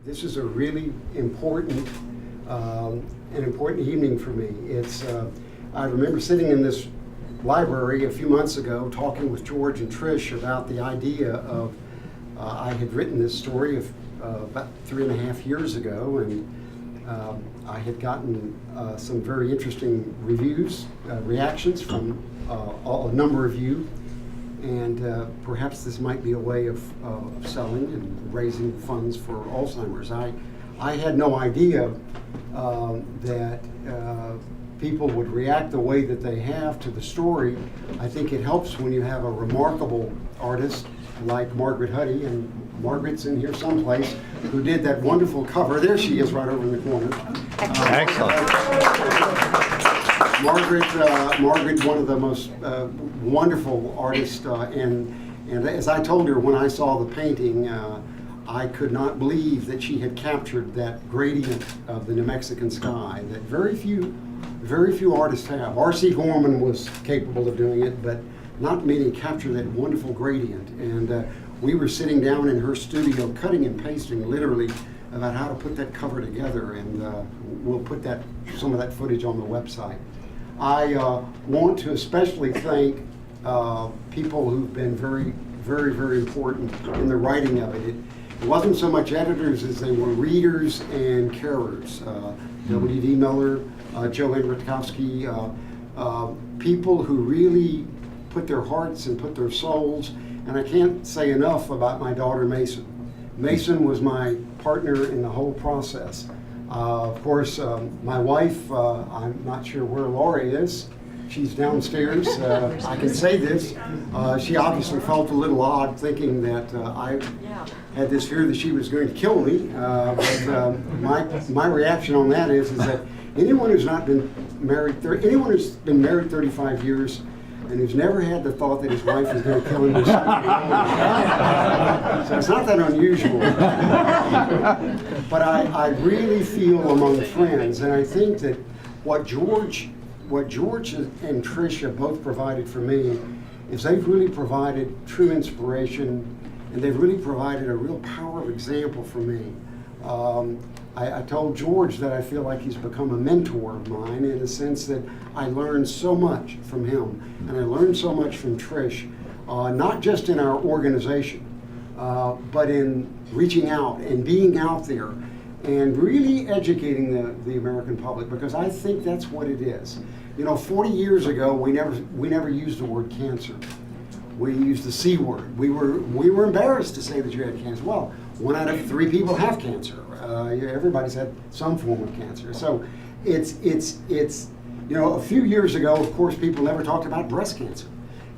This is a really important, an important evening for me. I remember sitting in this library a few months ago talking with George and Trish about the idea of, I had written this story about 3.5 years ago, and I had gotten some very interesting reviews, reactions from a number of you, and perhaps this might be a way of selling and raising funds for Alzheimer's. I had no idea that people would react the way that they have to the story. I think it helps when you have a remarkable artist like Margaret Huddy, and Margaret's in here someplace, who did that wonderful cover. There she is, right over in the corner. Excellent. Margaret, one of the most wonderful artists, and as I told her when I saw the painting, I could not believe that she had captured that gradient of the New Mexican sky that very few artists have. R.C. Gorman was capable of doing it, but not many capture that wonderful gradient. And we were sitting down in her studio cutting and pasting literally about how to put that cover together, and we'll put some of that footage on the website. I want to especially thank people who've been very, very, very important in the writing of it. It wasn't so much editors as they were readers and carers. W.D. Miller, Joanne Rutkowski, people who really put their hearts and put their souls. And I can't say enough about my daughter Mason. Mason was my partner in the whole process. Of course, my wife, I'm not sure where Laurie is. She's downstairs. I can say this. She obviously felt a little odd thinking that I had this fear that she was going to kill me. But my reaction on that is that anyone who's been married 35 years and who's never had the thought that his wife is going to kill him is so it's not that unusual. But I really feel among friends, and I think that what George and Tricia both provided for me is they've really provided true inspiration, and they've really provided a real power of example for me. I told George that I feel like he's become a mentor of mine in the sense that I learned so much from him, and I learned so much from Trish, not just in our organization, but in reaching out and being out there and really educating the American public, because I think that's what it is. You know, 40 years ago, we never used the word cancer. We used the C word. We were embarrassed to say that you had cancer. Well, 1 out of 3 people have cancer. Everybody's had some form of cancer. So it's you know, a few years ago, of course, people never talked about breast cancer,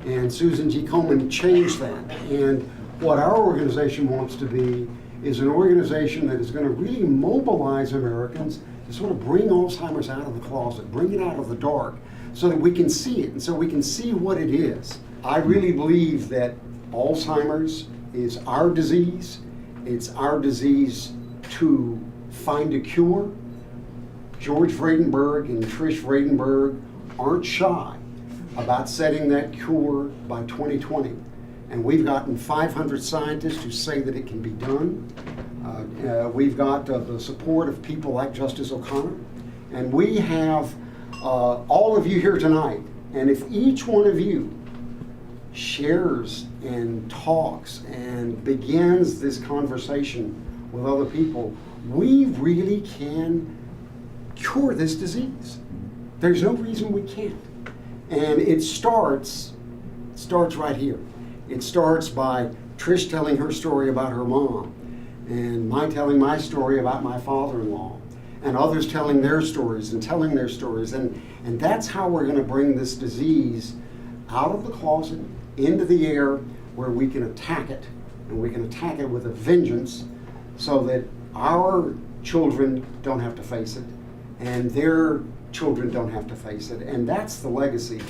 and Susan G. Komen changed that. And what our organization wants to be is an organization that is going to really mobilize Americans to sort of bring Alzheimer's out of the closet, bring it out of the dark, so that we can see it and so we can see what it is. I really believe that Alzheimer's is our disease. It's our disease to find a cure. George Vredenberg and Trish Vredenberg aren't shy about setting that cure by 2020. And we've gotten 500 scientists who say that it can be done. We've got the support of people like Justice O'Connor. And we have all of you here tonight. And if each one of you shares and talks and begins this conversation with other people, we really can cure this disease. There's no reason we can't. And it starts right here. It starts by Trish telling her story about her mom, and my telling my story about my father-in-law, and others telling their stories and telling their stories. And that's how we're going to bring this disease out of the closet, into the air, where we can attack it, and we can attack it with a vengeance so that our children don't have to face it, and their children don't have to face it. And that's the legacy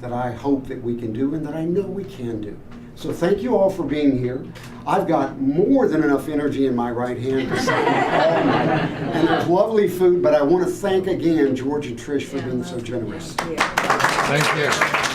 that I hope that we can do and that I know we can do. So thank you all for being here. I've got more than enough energy in my right hand to sing all night. And there's lovely food, but I want to thank again George and Trish for being so generous. Thank you.